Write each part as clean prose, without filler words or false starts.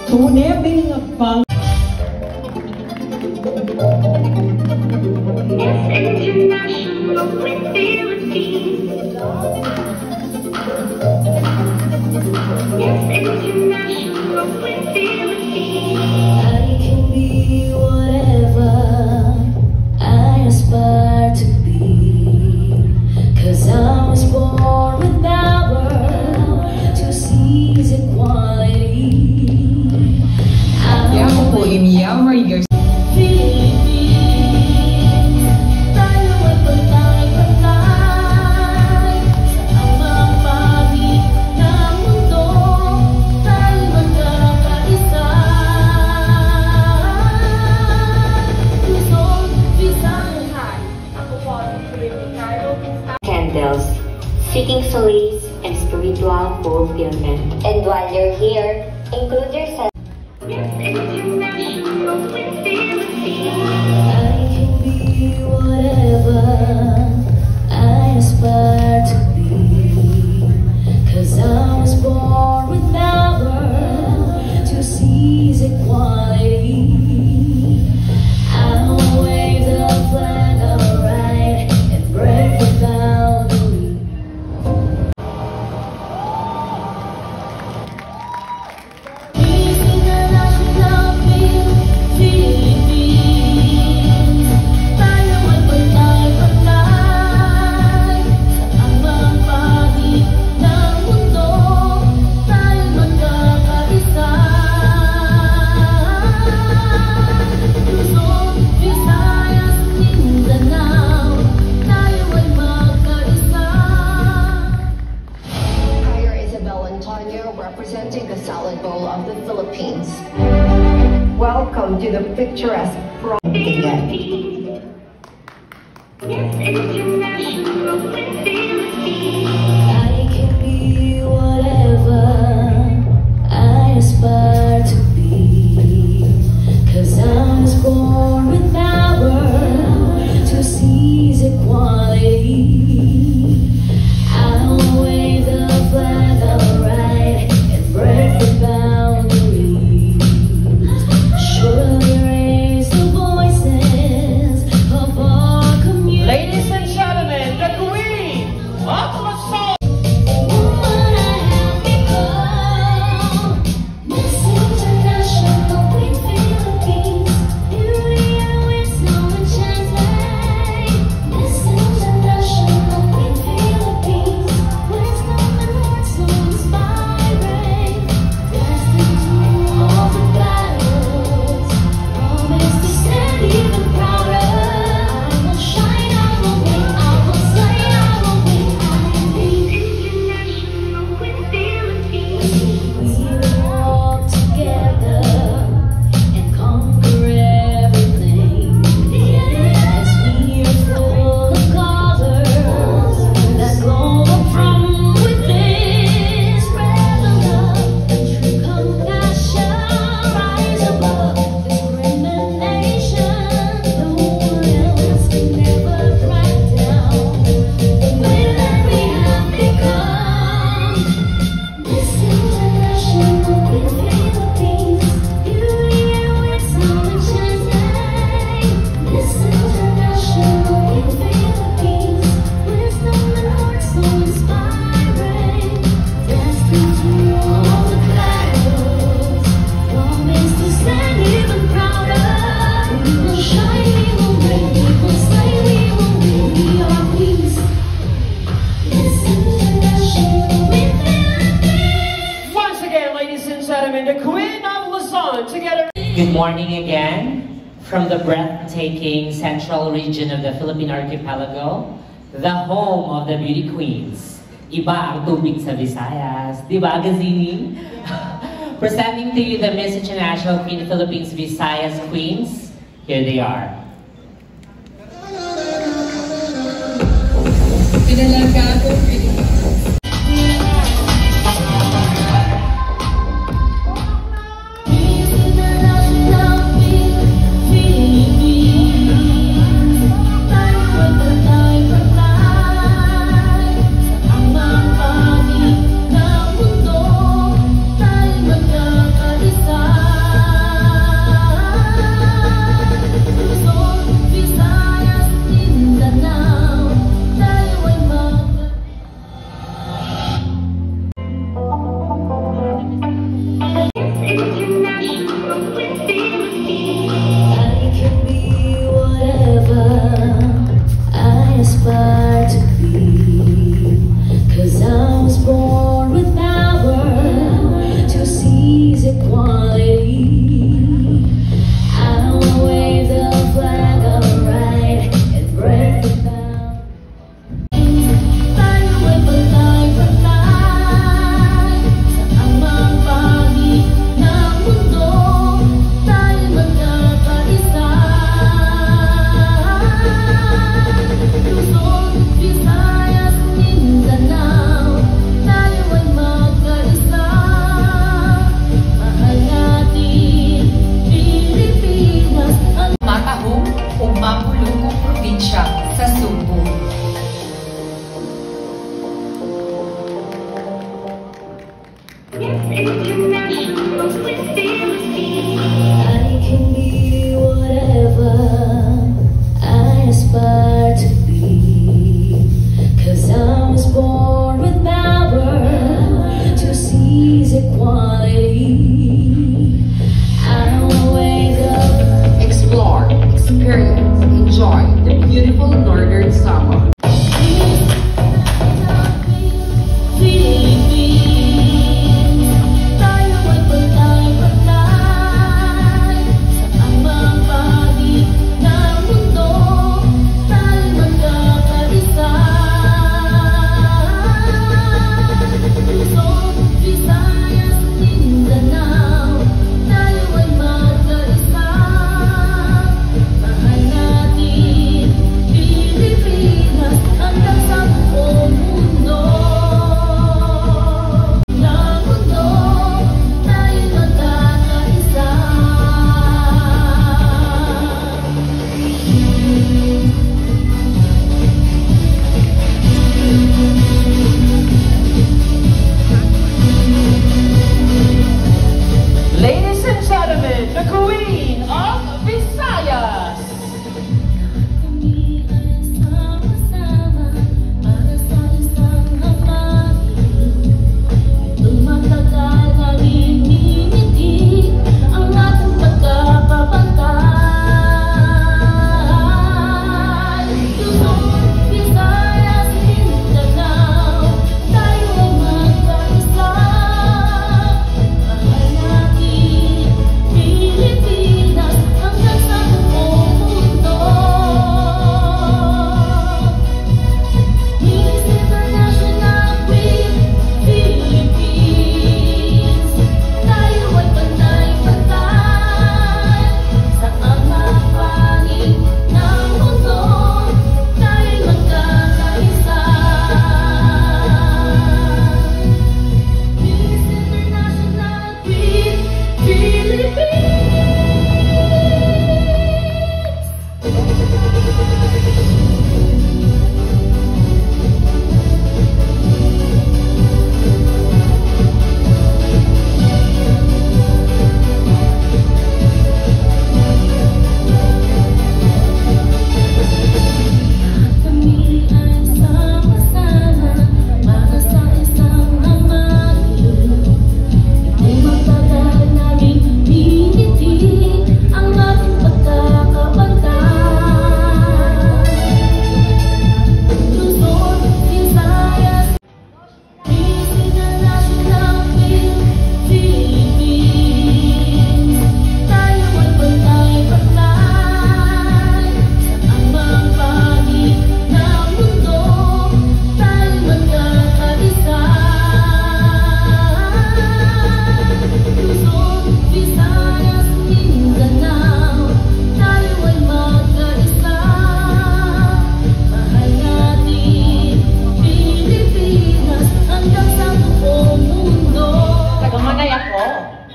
Tunebing pang International with Philippines. Yes, international with Philippines. I can be whatever I aspire to be, 'cause I was born with power to seize equality. Ako po imiyaw your candles, seeking solace and spiritual fulfillment. And while you're here, include yourself. Yes, international with Philippines. I can be whatever I aspire to be, 'cause I was born with power to seize equality. I will wave the flag of right and break the boundary. Peace international Philippines. Tayo ay pagtay-pagtay sa mga bahagi ng mundo. Tayo magkakaisa. Luzon, Visayas, Mindanao. Tayo ay magkaisa. Mayor Isabel Antonio, representing the Salad Bowl of the Philippines. Welcome to the picturesque Philippines. Yes, international with Philippines. I can be whatever I aspire to be, 'cause I was born with power to seize equality. I will wave the flag of right and break the boundaries. Surely raise the voices of our community. Ladies and gentlemen, the Queen of Luzon. Woman I have become, Miss International Queen Philippines. Beauty and wisdom enchanting, Miss International Queen Philippines. Wisdom and heart so inspiring, destined to all the battles, promise to stand even prouder. I will shine, I will win, I will slay, I will win, I believe. International with Philippines. We will walk together and conquer everything. As we are full of colors that glow up from within. Spread the love and true compassion. Rise above discrimination. No one else can ever crack down the way that we have become. Miss International Queen Philippines. Beauty and wisdom enchanting, Miss International Queen Philippines. Wisdom and heart so inspiring, destined to all the battles, promise to stand even prouder. We will shine, we will reign, we will slay, we will win. We are queens. Miss International Queen Philippines. Once again, ladies and gentlemen, the Queen of Luzon together. Good morning again from the breathtaking central region of the Philippine Archipelago, the home of the beauty queens. Iba ang tubig sa Visayas, di ba, Gazini? Presenting to you the Miss International Queen Philippines Visayas Queens. Here they are. Tayo magkakaisa.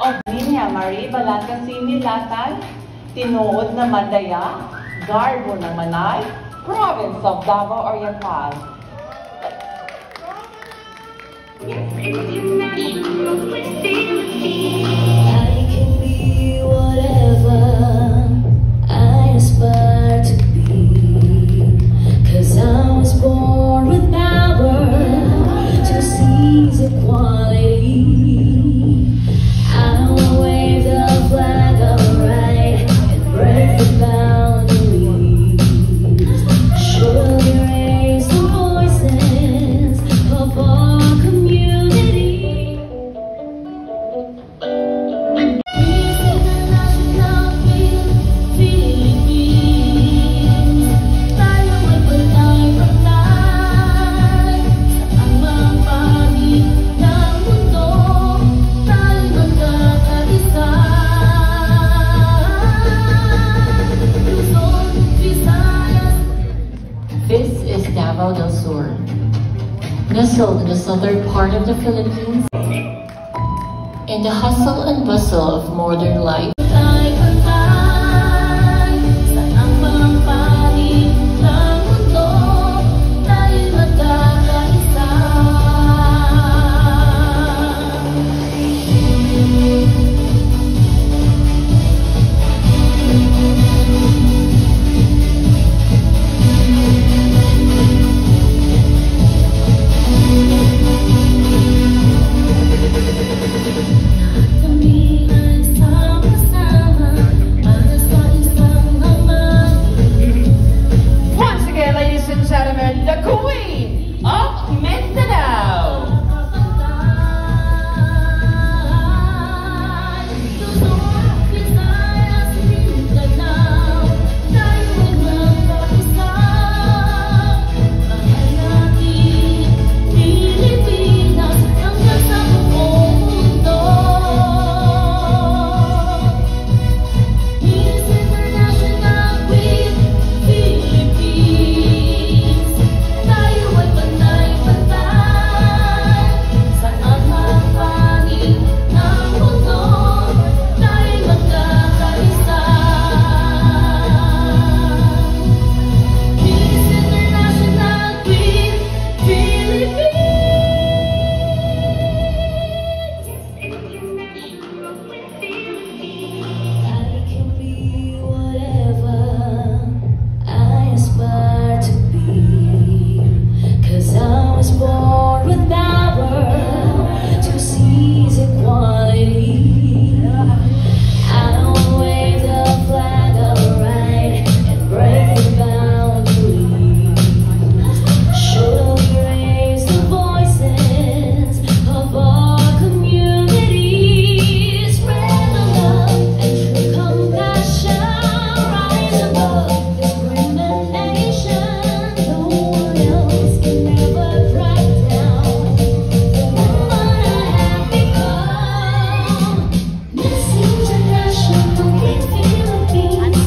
of Niña Marie Balangkasini Latay, tinuod na Madaya, Garbo ng Manay, Province of Davao Oriental. Yes, international with Philippines. I can be whatever I aspire to be, 'cause I was born with power to seize equality. I will wave the flag of right and break the boundaries. Surely raise the voices of our community. Peace international Philippines. Tayo ay pantay-pantay sa mga panig ng mundo. Tayo magkakaisa. Luzon, Visayas. This is Davao del Sur, nestled in the southern part of the Philippines. In the hustle and bustle of modern life, Pantay-pantay sa mga panig ng mundo. Tayo magkakaisa. Kami ay sama-sama para sa isang hamon. Once again, ladies and gentlemen, the Queen of Mindanao. Luzon, Visayas, Mindanao, tayo ay magkakaisa. Mahal natin Pilipinas hanggang sa buong mundo. Miss International with Philippines. Tayo ay pantay-pantay sa mga panig ng mundo. Tayo magkakaisa. Miss International with Philippines. International with Philippines. I can be whatever I aspire to be, 'cause I was born with power to seize equality. I will wave the flag of right and break the boundaries. Surely raise the voices of our community. Spread the love and true compassion. Rise above discrimination. No one else can ever drag down the woman I have become. Miss International in Philippines.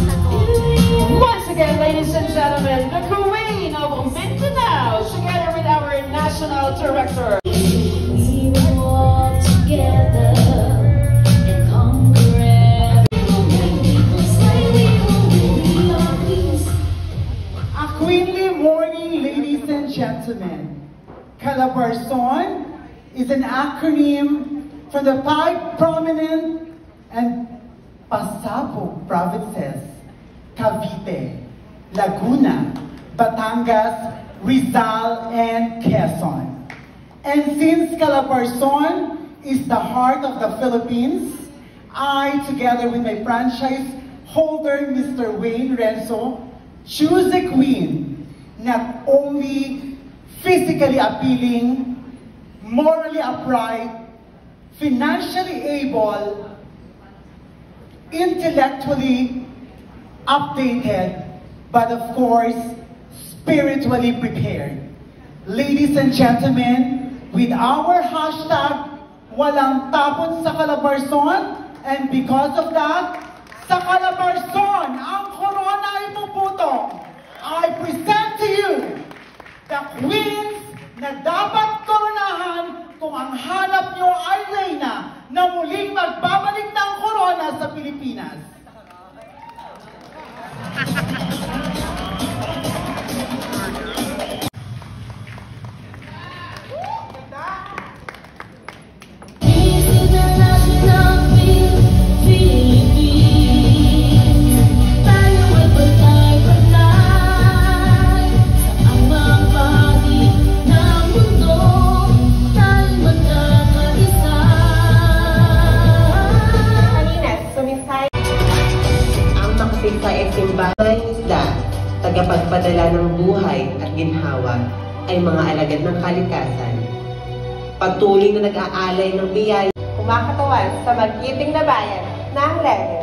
Once again, ladies and gentlemen, the Queen of Mindanao, together with our National Director. We will walk together and conquer everything. We will say we will win our peace. A queenly morning, ladies and gentlemen. Calabarzon is an acronym from the 5 prominent and pasabog provinces: Cavite, Laguna, Batangas, Rizal, and Quezon. And since Calabarzon is the heart of the Philippines, I, together with my franchise holder, Mr. Wayne Renzo, choose a queen not only physically appealing, morally upright, financially able, intellectually updated, but of course, spiritually prepared. Ladies and gentlemen, with our hashtag, Walang Tapon sa Calabarzon, and because of that, sa Calabarzon, ang corona ay puputong. I present to you the queens na dapat koronahan kung ang hanap nyo ay reyna na muling magbabalik ng korona sa Pilipinas. Simbahan isda, tagapagpadala ng buhay at ginhawa ay mga alagad ng kalikasan. Patuloy na nag-aalay ng biyaya. Kumakatawan sa magiting na bayan ng Leyte.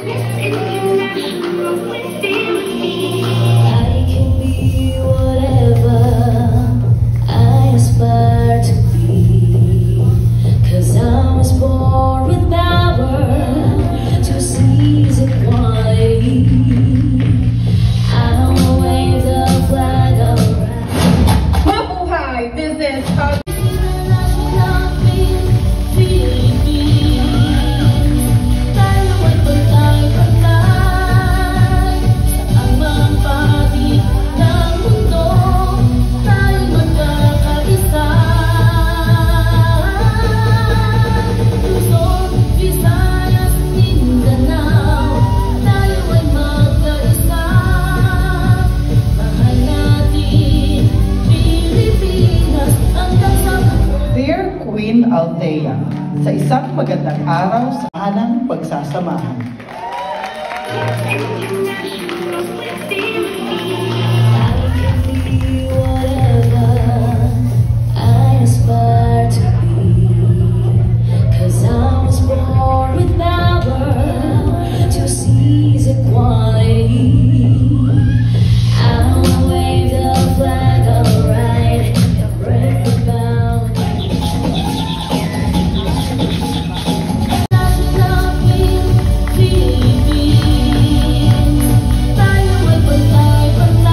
Miss International with Philippines. I can be whatever I aspire to be, 'cause I was born with power to seize equality. I will wave the flag around. Mabuhay! This is Queen Althea, sa isang magandang araw sa anang pagsasamahan. Miss International with Philippines. I can be whatever I aspire to be, 'cause I was born with power to seize equality. I will wave the flag alright, break the bound. Philippines, tayo ay pantay-pantay.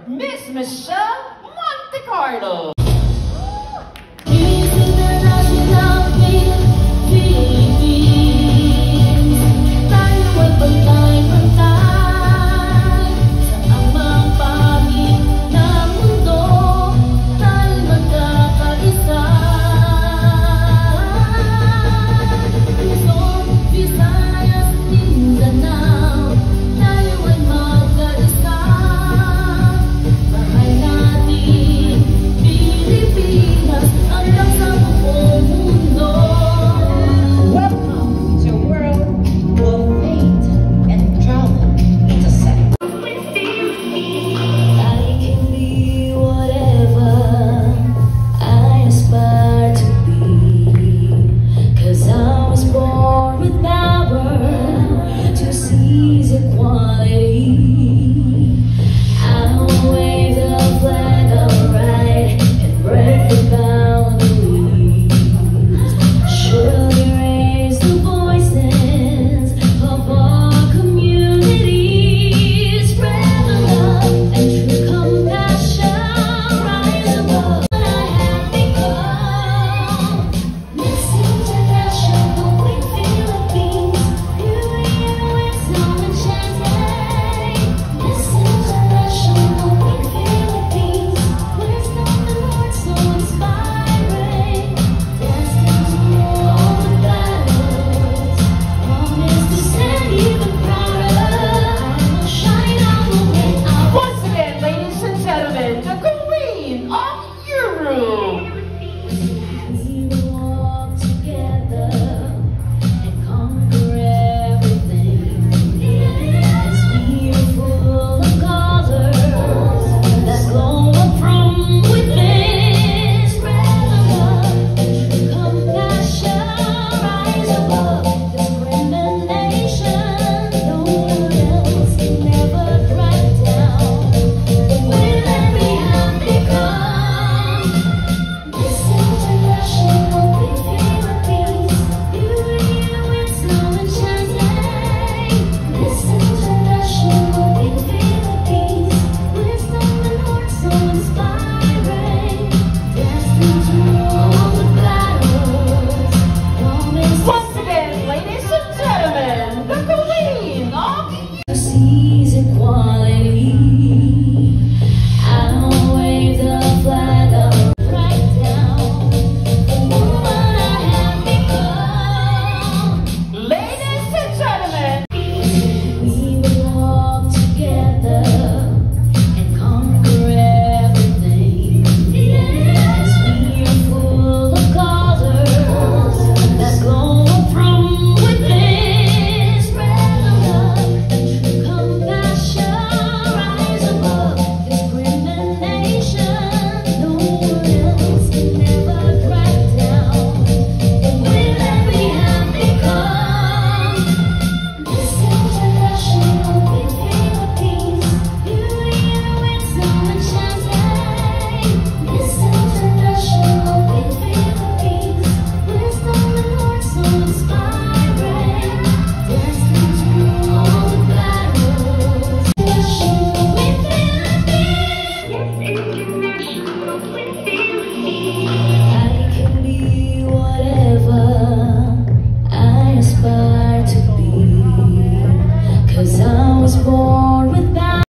Miss Michelle Montecarlo.